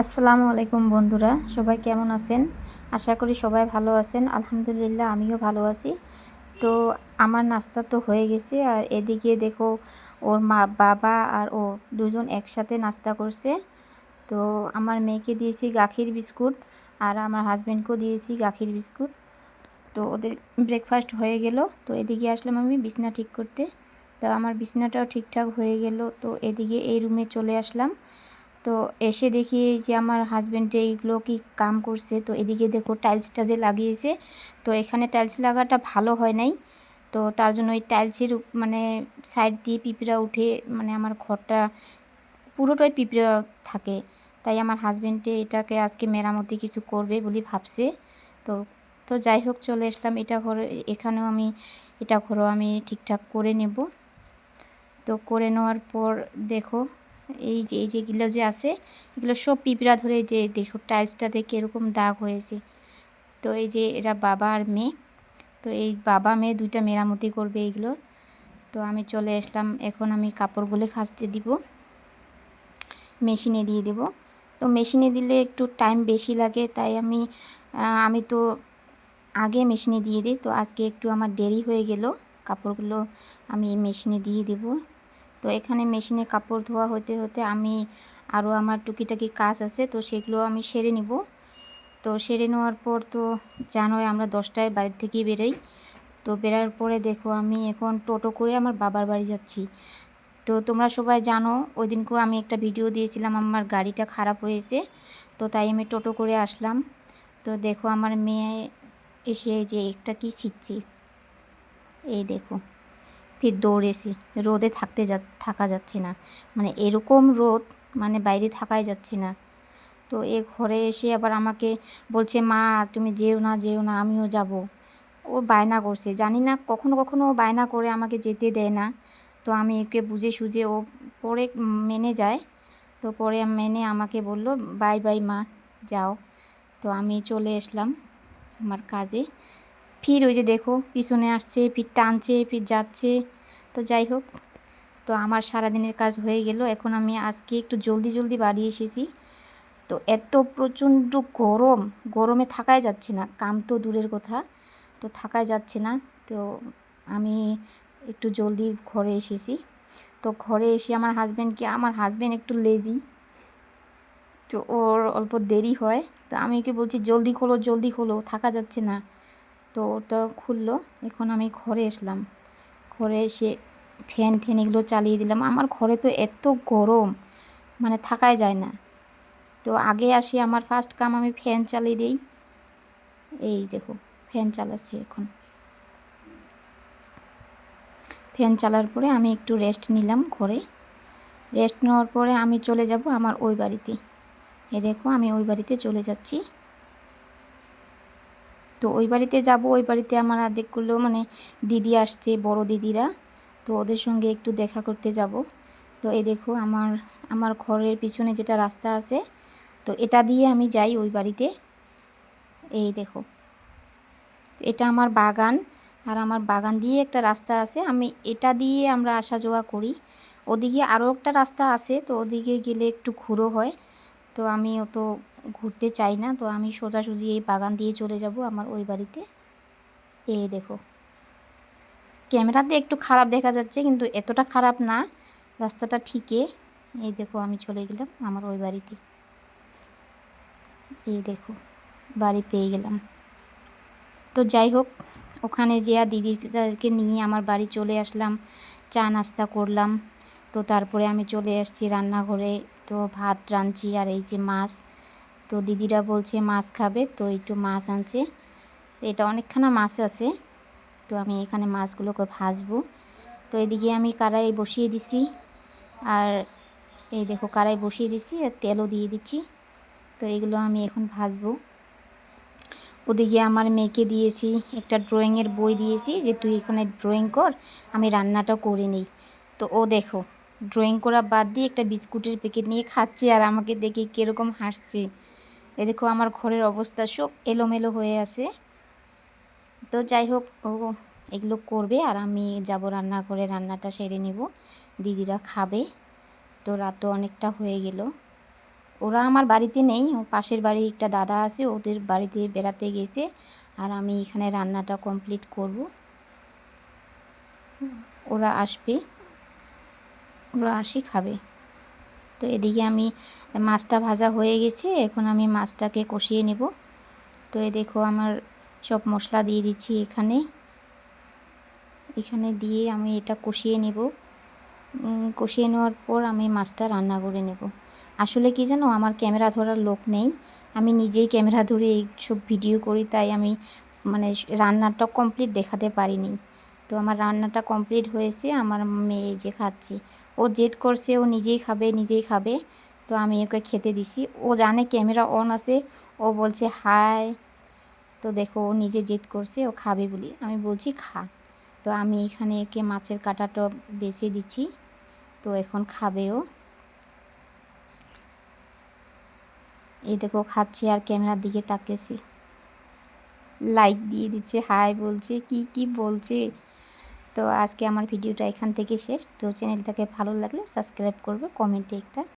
আসসালামু আলাইকুম বন্ধুরা, সবাই কেমন আছেন? আশা করি সবাই ভালো আছেন। আলহামদুলিল্লাহ আমিও ভালো আছি। তো আমার নাস্তা তো হয়ে গেছে, আর এদিকে দেখো ওর মা বাবা আর ও দুজন একসাথে নাস্তা করছে। তো আমার মেয়েকে দিয়েছি গাখির বিস্কুট, আর আমার হাজব্যান্ডকেও দিয়েছি গাখির বিস্কুট। তো ওদের ব্রেকফাস্ট হয়ে গেল। তো এদিকে আসলাম আমি বিছনা ঠিক করতে। তো আমার বিছনাটাও ঠিকঠাক হয়ে গেল। তো এদিকে এই রুমে চলে আসলাম। তো এসে দেখি যে আমার হাজব্যান্ড এইগুলো কি কাম করছে। তো এদিকে দেখো টাইলসটা যে লাগিয়েছে, তো এখানে টাইলস লাগাটা ভালো হয় নাই। তো তার জন্য ওই টাইলসের মানে সাইড দিয়ে পিঁপড়া উঠে, মানে আমার ঘরটা পুরোটাই পিঁপড়া থাকে। তাই আমার হাজব্যান্ডে এটাকে আজকে মেরামতি কিছু করবে বলে ভাবছে। তো তো যাই হোক চলে আসলাম এটা ঘরে। এখানেও আমি এটা ঘরও আমি ঠিকঠাক করে নেব। তো করে নেওয়ার পর দেখো এই যেগুলো যে আছে, এগুলো সব পিঁপড়া ধরে, যে দেখো টাইলসটা দেখে এরকম দাগ হয়েছে। তো এই যে এরা বাবা আর মেয়ে, তো এই বাবা মেয়ে দুইটা মেরামতি করবে এইগুলোর। তো আমি চলে আসলাম, এখন আমি কাপড়গুলো কাচতে দিব, মেশিনে দিয়ে দেব। তো মেশিনে দিলে একটু টাইম বেশি লাগে, তাই আমি তো আগে মেশিনে দিয়ে দিই। তো আজকে একটু আমার দেরি হয়ে গেল, কাপড়গুলো আমি মেশিনে দিয়ে দেব। তো এখানে মেশিনে কাপড় ধোয়া হতে হতে আমি আরও আমার টুকিটাকি কাজ আছে, তো সেগুলো আমি সেরে নিব। তো সেরে নেওয়ার পর তো জানোই আমরা 10টায় বাড়ির থেকে বেরোই। তো বেরার পরে দেখো আমি এখন টোটো করে আমার বাবার বাড়ি যাচ্ছি। তো তোমরা সবাই জানো ওই দিনকেও আমি একটা ভিডিও দিয়েছিলাম, আমার গাড়িটা খারাপ হয়েছে। তো তাই আমি টোটো করে আসলাম। তো দেখো আমার মেয়ে এসে যে একটা কি ছিঁড়ছে, এই দেখো ফির দৌড়েছি। রোদে থাকা যাচ্ছে না, মানে এরকম রোদ, মানে বাইরে থাকাই যাচ্ছে না। তো এ ঘরে এসে আবার আমাকে বলছে, মা তুমি যেও না যেও না, আমিও যাব। ও বায়না করছে, জানি না কখনো কখনো ও বায়না করে আমাকে যেতে দেয় না। তো আমি একে বুঝে সুঝে ও পরে মেনে যায়। তো পরে মেনে আমাকে বলল, বাই বাই মা, যাও। তো আমি চলে আসলাম আমার কাজে। ফির ওই যে দেখো পিছনে আসছে, ফির টানছে, ফির যাচ্ছে। তো যাই হোক, তো আমার সারাদিনের কাজ হয়ে গেল। এখন আমি আজকে একটু জলদি জলদি বাড়ি এসেছি। তো এত প্রচণ্ড গরম, গরমে থাকাই যাচ্ছে না, কাম তো দূরের কথা, তো থাকাই যাচ্ছে না। তো আমি একটু জলদি ঘরে এসেছি। তো ঘরে এসে আমার হাজব্যান্ড একটু লেজি, তো ওর অল্প দেরি হয়। তো আমি ওকে বলছি, জলদি খোলো জলদি খোলো, থাকা যাচ্ছে না। তো ওটা খুললো। এখন আমি ঘরে আসলাম, ঘরে এসে ফ্যান ঠ্যান এগুলো চালিয়ে দিলাম। আমার ঘরে তো এত গরম, মানে থাকাই যায় না। তো আগে আসি, আমার ফার্স্ট কাম আমি ফ্যান চালিয়ে দিই। এই দেখো ফ্যান চালাচ্ছি এখন। ফ্যান চালার পরে আমি একটু রেস্ট নিলাম ঘরে। রেস্ট নেওয়ার পরে আমি চলে যাব আমার ওই বাড়িতে। এ দেখো আমি ওই বাড়িতে চলে যাচ্ছি। তো ওই বাড়িতে যাব, ওই বাড়িতে আমার অর্ধেকগুলো মানে দিদি আসছে, বড় দিদিরা। তো ওদের সঙ্গে একটু দেখা করতে যাব। তো এই দেখো আমার আমার ঘরের পিছনে যেটা রাস্তা আছে, তো এটা দিয়ে আমি যাই ওই বাড়িতে। এই দেখো এটা আমার বাগান, আর আমার বাগান দিয়ে একটা রাস্তা আছে, আমি এটা দিয়ে আমরা আসা যাওয়া করি। ওদিকে আরও একটা রাস্তা আছে, তো ওদিকে গেলে একটু ঘুরো হয়। তো আমি অত ঘুরতে চাই না, তো আমি সোজাসুজি এই বাগান দিয়ে চলে যাব আমার ওই বাড়িতে। এই দেখো ক্যামেরাতে একটু খারাপ দেখা যাচ্ছে, কিন্তু এতটা খারাপ না, রাস্তাটা ঠিকই। এই দেখো আমি চলে গেলাম আমার ওই বাড়িতে। এই দেখো বাড়ি পেয়ে গেলাম। তো যাই হোক, ওখানে যেয়ে দিদিদেরকে নিয়ে আমার বাড়ি চলে আসলাম, চা নাস্তা করলাম। তো তারপরে আমি চলে আসছি রান্নাঘরে। তো ভাত রাঁধছি, আর এই যে মাছ, তো দিদিরা বলছে মাছ খাবে, তো একটু মাছ আনছে। তো এটা অনেকখানা মাছ আছে, তো আমি এখানে মাছগুলোকে ভাজবো। তো এদিকে আমি কড়াই বসিয়ে দিছি, আর এই দেখো কড়াই বসিয়ে দিছি আর তেলও দিয়ে দিচ্ছি। তো এগুলো আমি এখন ভাজবো। ওদিকে আমার মেয়েকে দিয়েছি একটা ড্রয়িংয়ের বই দিয়েছি, যে তুই এখানে ড্রয়িং কর, আমি রান্নাটা করে নিই। তো ও দেখো ড্রয়িং করা বাদ দিয়ে একটা বিস্কুটের প্যাকেট নিয়ে খাচ্ছে, আর আমাকে দেখে কীরকম হাসছে। এ দেখো আমার ঘরের অবস্থা সব এলোমেলো হয়ে আছে। তো যাই হোক, ও এগুলো করবে আর আমি যাব রান্না করে, রান্নাটা সেরে নেব, দিদিরা খাবে। তো রাতও অনেকটা হয়ে গেল। ওরা আমার বাড়িতে নেই, পাশের বাড়ি একটা দাদা আছে, ওদের বাড়িতে বেড়াতে গেছে। আর আমি এখানে রান্নাটা কমপ্লিট করব। ওরা আসবে, ওরা আসি খাবে। তো এদিকে আমি মাছটা ভাজা হয়ে গেছে, এখন আমি মাছটাকে কষিয়ে নেব। তো এই দেখো আমার সব মশলা দিয়ে দিচ্ছি এখানে দিয়ে আমি এটা কষিয়ে নেব। কষিয়ে নেওয়ার পর আমি মাছটা রান্না করে নেব। আসলে কি জানো, আমার ক্যামেরা ধরার লোক নেই, আমি নিজেই ক্যামেরা ধরে এই সব ভিডিও করি, তাই আমি মানে রান্নাটা কমপ্লিট দেখাতে পারিনি। তো আমার রান্নাটা কমপ্লিট হয়েছে, আমার মেয়ে যে খাচ্ছে, ও জেদ করছে ও নিজেই খাবে নিজেই খাবে। তো আমি ওকে খেতে দিছি, ও জানে ক্যামেরা অন আছে, ও বলছে হাই। তো দেখো ও নিজে জেদ করছে ও খাবে বলি, আমি বলছি খা। তো আমি এখানে একে মাছের কাঁটাটা বেছে দিচ্ছি, তো এখন খাবেও। এই দেখো খাচ্ছে আর ক্যামেরার দিকে তাকিয়েছি, লাইক দিয়ে দিচ্ছে, হাই বলছে, কি কি বলছে। তো আজকে আমার ভিডিওটা এখান থেকে শেষ। তো চ্যানেলটাকে ভালো লাগলে সাবস্ক্রাইব করবে, কমেন্টে একটা